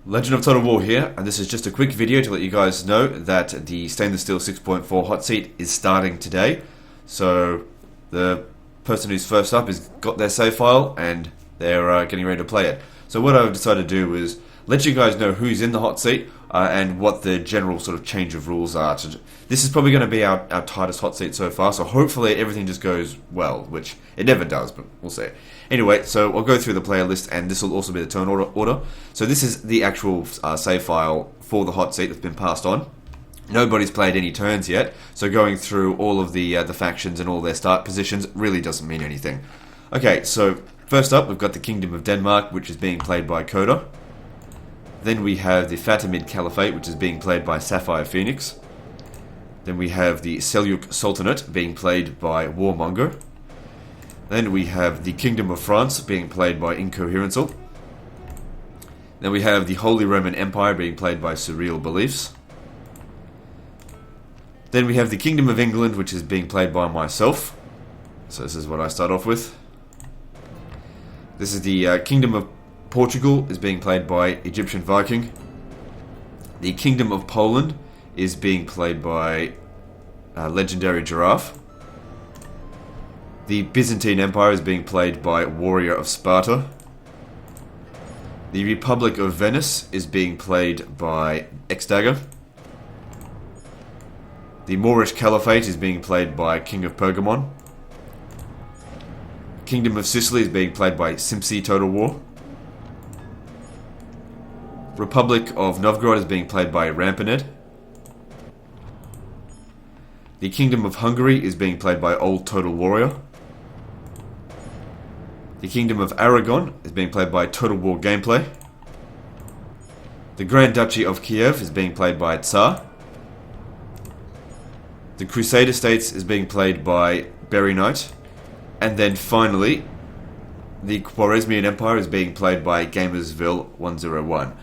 Legend of Total War here, and this is just a quick video to let you guys know that the stainless steel 6.4 hot seat is starting today. So the person who's first up has got their save file and they're getting ready to play it. So what I've decided to do is let you guys know who's in the hot seat and what the general sort of change of rules are. This is probably going to be our tightest hot seat so far, so hopefully everything just goes well, which it never does, but we'll see. Anyway, so I'll go through the player list, and this will also be the turn order. So this is the actual save file for the hot seat that's been passed on. Nobody's played any turns yet, so going through all of the factions and all their start positions really doesn't mean anything. Okay, so first up we've got the Kingdom of Denmark, which is being played by KODA. Then we have the Fatimid Caliphate, which is being played by SaphirePhoenix. Then we have the Seljuk Sultanate, being played by WarMonger. Then we have the Kingdom of France, being played by Incoherencel. Then we have the Holy Roman Empire, being played by SurrelBeliefs. Then we have the Kingdom of England, which is being played by myself. So this is what I start off with. This is the Kingdom of Portugal, is being played by Egyptian Viking. The Kingdom of Poland is being played by LegendaryGirrafe. The Byzantine Empire is being played by WarriorofSparta. The Republic of Venice is being played by xDagger. The Moorish Caliphate is being played by King of Pergamum. Kingdom of Sicily is being played by Simpzy Total War. Republic of Novgorod is being played by Rampaned. The Kingdom of Hungary is being played by Old Total Warrior. The Kingdom of Aragon is being played by Total War Gameplay. The Grand Duchy of Kiev is being played by Tsar. The Crusader States is being played by Berry Knight. And then finally, the Khwarezmian Empire is being played by Gamersville 101.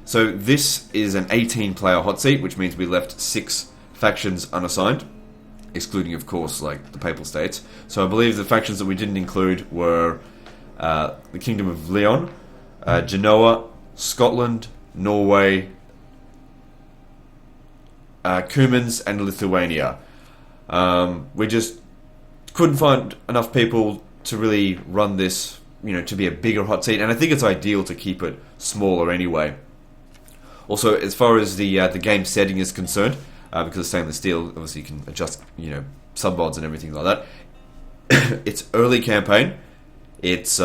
So this is an 18-player hot seat, which means we left 6 factions unassigned, excluding, of course, like the Papal States. So I believe the factions that we didn't include were the Kingdom of Leon, Genoa, Scotland, Norway, Cumans, and Lithuania. We just couldn't find enough people to really run this, to be a bigger hot seat, and I think it's ideal to keep it smaller anyway. Also, as far as the game setting is concerned, because it's stainless steel, obviously you can adjust, submods and everything like that. It's early campaign. It's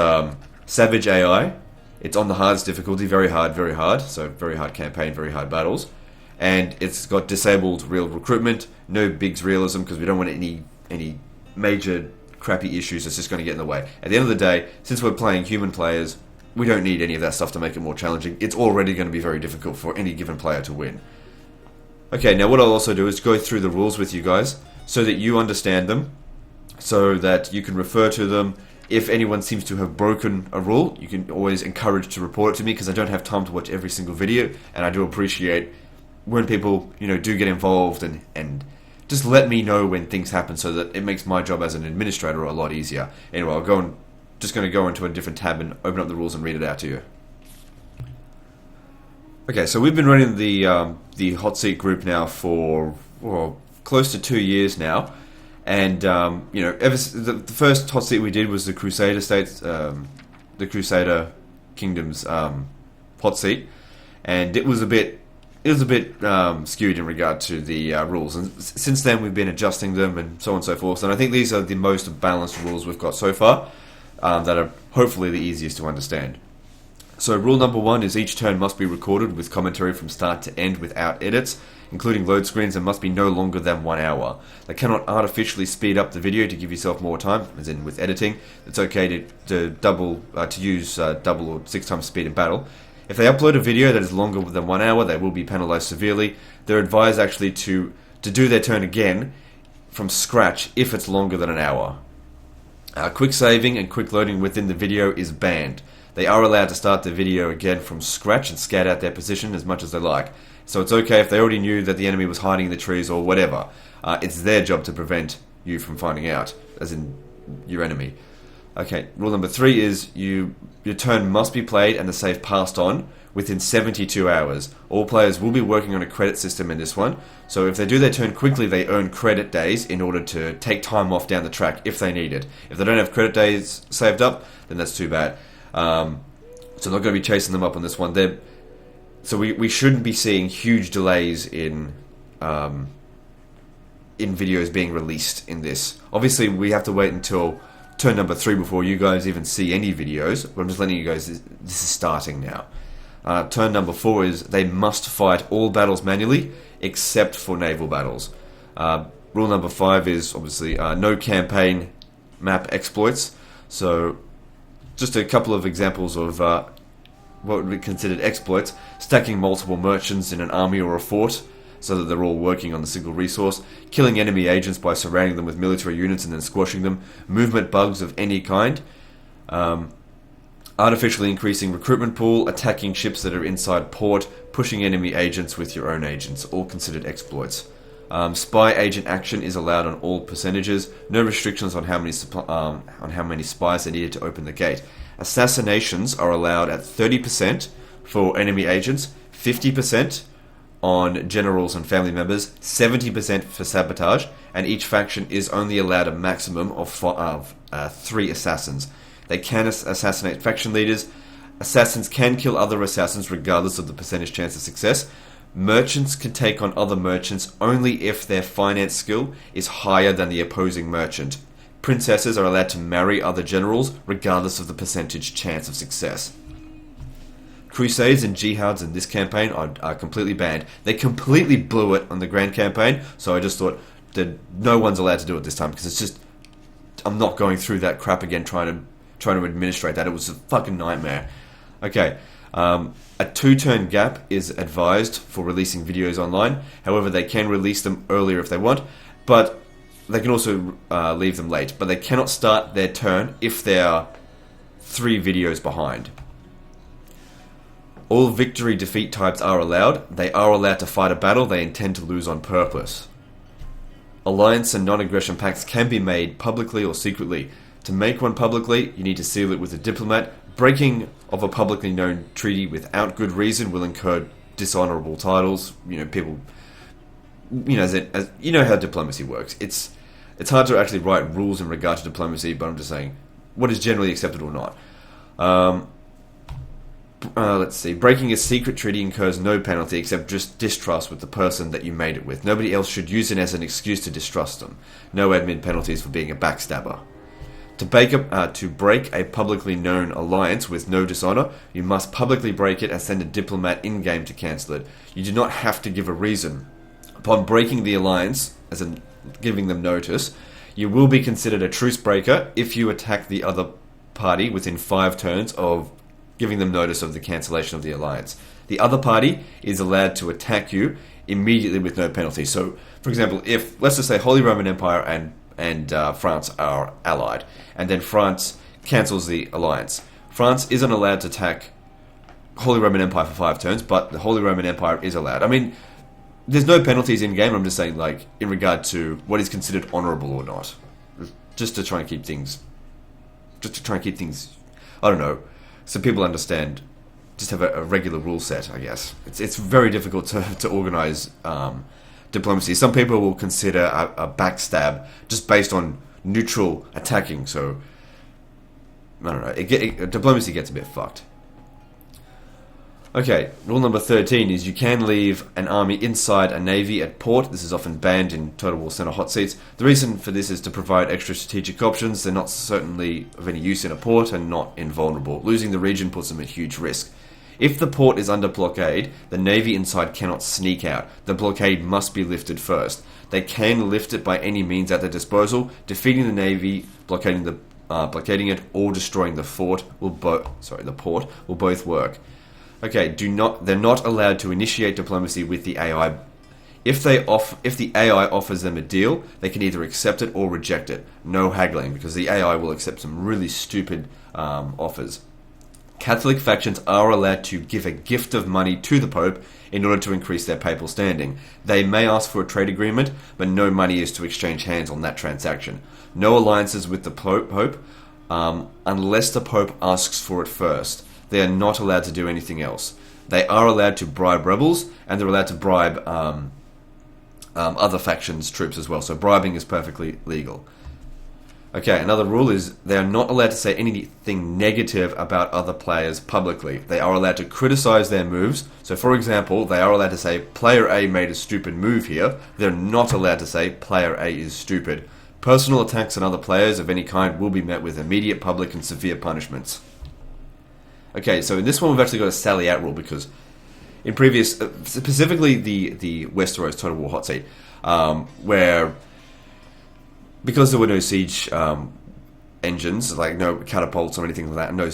Savage AI. It's on the hardest difficulty, very hard. So very hard campaign, very hard battles. And it's got disabled real recruitment, no bigs realism, because we don't want any major crappy issues that's just going to get in the way. At the end of the day, since we're playing human players, we don't need any of that stuff to make it more challenging. It's already going to be very difficult for any given player to win. Okay, now what I'll also do is go through the rules with you guys so that you understand them, so that you can refer to them. If anyone seems to have broken a rule, you can always encourage to report it to me, because I don't have time to watch every single video, and I do appreciate when people, do get involved and just let me know when things happen, so that it makes my job as an administrator a lot easier. Anyway, just going to go into a different tab and open up the rules and read it out to you. Okay, so we've been running the hot seat group now for close to 2 years now, and the first hot seat we did was the Crusader States, the Crusader Kingdoms hot seat, and it was a bit skewed in regard to the rules, and since then we've been adjusting them and so on and so forth, and I think these are the most balanced rules we've got so far, that are hopefully the easiest to understand. So rule number 1 is each turn must be recorded with commentary from start to end without edits, including load screens, and must be no longer than 1 hour. They cannot artificially speed up the video to give yourself more time, as in with editing. It's okay to use double or 6 times speed in battle. If they upload a video that is longer than 1 hour, they will be penalized severely. They're advised actually to do their turn again from scratch if it's longer than an hour. Quick saving and quick loading within the video is banned. They are allowed to start the video again from scratch and scout out their position as much as they like. So it's okay if they already knew that the enemy was hiding in the trees or whatever. It's their job to prevent you from finding out, as in your enemy. Okay, rule number 3 is your turn must be played and the save passed on within 72 hours. All players will be working on a credit system in this one, so if they do their turn quickly, they earn credit days in order to take time off down the track if they need it. If they don't have credit days saved up, then that's too bad. So I'm not going to be chasing them up on this one. So we shouldn't be seeing huge delays in videos being released in this. Obviously, we have to wait until turn number 3 before you guys even see any videos, but I'm just letting you guys, this is starting now. Turn number 4 is they must fight all battles manually except for naval battles. Rule number 5 is obviously no campaign map exploits. So just a couple of examples of what would be considered exploits: stacking multiple merchants in an army or a fort so that they're all working on the single resource, killing enemy agents by surrounding them with military units and then squashing them, movement bugs of any kind, artificially increasing recruitment pool, attacking ships that are inside port, pushing enemy agents with your own agents, all considered exploits. Spy agent action is allowed on all percentages. No restrictions on how many spies are needed to open the gate. Assassinations are allowed at 30% for enemy agents, 50% on generals and family members, 70% for sabotage, and each faction is only allowed a maximum of 3 assassins. They can assassinate faction leaders. Assassins can kill other assassins regardless of the percentage chance of success. Merchants can take on other merchants only if their finance skill is higher than the opposing merchant. Princesses are allowed to marry other generals regardless of the percentage chance of success. Crusades and jihads in this campaign are completely banned. They completely blew it on the Grand Campaign, so I just thought that no one's allowed to do it this time, because it's just, I'm not going through that crap again trying to administrate that. It was a fucking nightmare. Okay, a 2-turn gap is advised for releasing videos online. However, they can release them earlier if they want, but they can also leave them late. But they cannot start their turn if they are 3 videos behind. All victory-defeat types are allowed. They are allowed to fight a battle they intend to lose on purpose. Alliance and non-aggression pacts can be made publicly or secretly. To make one publicly, you need to seal it with a diplomat. Breaking of a publicly known treaty without good reason will incur dishonorable titles. People, as you know how diplomacy works. It's hard to actually write rules in regard to diplomacy, but I'm just saying what is generally accepted or not. Let's see. Breaking a secret treaty incurs no penalty except just distrust with the person that you made it with. Nobody else should use it as an excuse to distrust them. No admin penalties for being a backstabber. To break a publicly known alliance with no dishonor, you must publicly break it and send a diplomat in-game to cancel it. You do not have to give a reason. Upon breaking the alliance, as in giving them notice, you will be considered a truce breaker if you attack the other party within 5 turns of giving them notice of the cancellation of the alliance. The other party is allowed to attack you immediately with no penalty. So, for example, if, let's just say, Holy Roman Empire and France are allied, and then France cancels the alliance. France isn't allowed to attack Holy Roman Empire for 5 turns, but the Holy Roman Empire is allowed. I mean, there's no penalties in game. I'm just saying, like, in regard to what is considered honourable or not, just to try and keep things, I don't know, so people understand. Just have a regular rule set, I guess. It's very difficult to organise diplomacy. Some people will consider a backstab just based on neutral attacking. So I don't know. Diplomacy gets a bit fucked. Okay, rule number 13 is you can leave an army inside a navy at port. This is often banned in Total War Center hot seats. The reason for this is to provide extra strategic options. They're not certainly of any use in a port and not invulnerable. Losing the region puts them at huge risk. If the port is under blockade, the navy inside cannot sneak out. The blockade must be lifted first. They can lift it by any means at their disposal. Defeating the navy, blockading it, or destroying the port will both work. Okay, they're not allowed to initiate diplomacy with the AI. If the AI offers them a deal, they can either accept it or reject it. No haggling, because the AI will accept some really stupid offers. Catholic factions are allowed to give a gift of money to the Pope in order to increase their papal standing. They may ask for a trade agreement, but no money is to exchange hands on that transaction. No alliances with the Pope unless the Pope asks for it first. They are not allowed to do anything else. They are allowed to bribe rebels, and they're allowed to bribe other factions' troops as well. So bribing is perfectly legal. Okay, another rule is they are not allowed to say anything negative about other players publicly. They are allowed to criticize their moves. So, for example, they are allowed to say, player A made a stupid move here. They're not allowed to say, player A is stupid. Personal attacks on other players of any kind will be met with immediate, public, and severe punishments. Okay, so in this one we've actually got a sally out rule, because in previous, specifically the Westeros Total War hot seat, where, because there were no siege engines, like no catapults or anything like that, no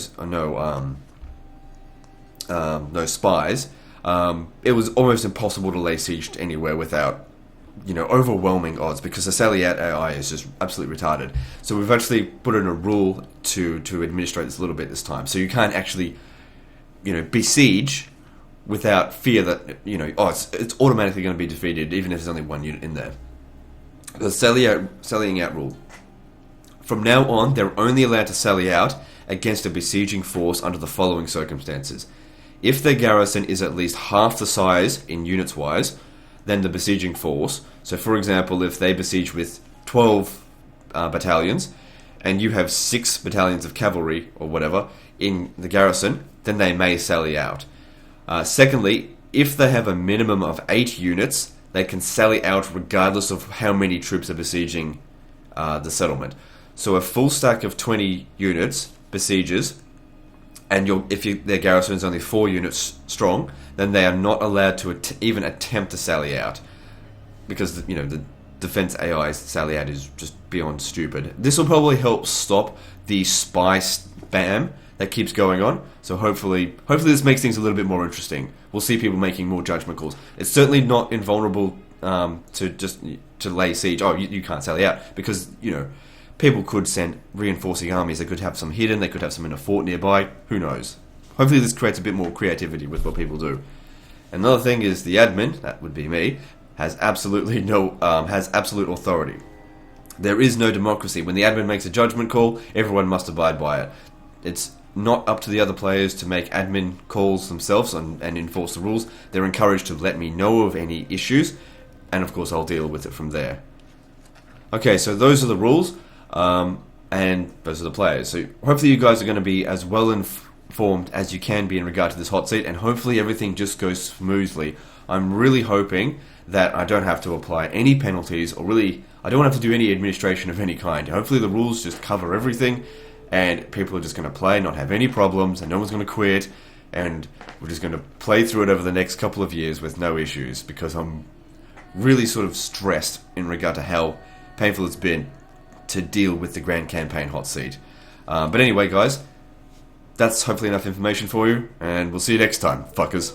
spies, it was almost impossible to lay siege to anywhere without, overwhelming odds, because the sally out AI is just absolutely retarded. So we've actually put in a rule to administrate this a little bit this time. So you can't actually, besiege without fear that, it's automatically going to be defeated, even if there's only one unit in there. The sallying out rule. From now on, they're only allowed to sally out against a besieging force under the following circumstances. If their garrison is at least half the size, in units wise, than the besieging force, so for example, if they besiege with 12 battalions, and you have 6 battalions of cavalry, or whatever, in the garrison, then they may sally out. Secondly, if they have a minimum of 8 units, they can sally out regardless of how many troops are besieging the settlement. So a full stack of 20 units besieges, and their garrison is only 4 units strong, then they are not allowed to even attempt to sally out, because the defense AI's sally out is just beyond stupid. This will probably help stop the spy spam that keeps going on. So hopefully this makes things a little bit more interesting. We'll see people making more judgment calls. It's certainly not invulnerable to lay siege. Oh, you can't sally out, because people could send reinforcing armies. They could have some hidden. They could have some in a fort nearby. Who knows? Hopefully this creates a bit more creativity with what people do. Another thing is the admin, that would be me, has absolute authority. There is no democracy. When the admin makes a judgment call, everyone must abide by it. It's not up to the other players to make admin calls themselves and enforce the rules. They're encouraged to let me know of any issues, and of course I'll deal with it from there. Okay, so those are the rules, and those are the players. So hopefully you guys are going to be as well informed as you can be in regard to this hot seat, and hopefully everything just goes smoothly. I'm really hoping that I don't have to apply any penalties, or really, I don't have to do any administration of any kind. Hopefully the rules just cover everything, and people are just going to play, not have any problems, and no one's going to quit, and we're just going to play through it over the next couple of years with no issues, because I'm really sort of stressed in regard to how painful it's been to deal with the Grand Campaign hot seat. But anyway, guys, that's hopefully enough information for you, and we'll see you next time, fuckers.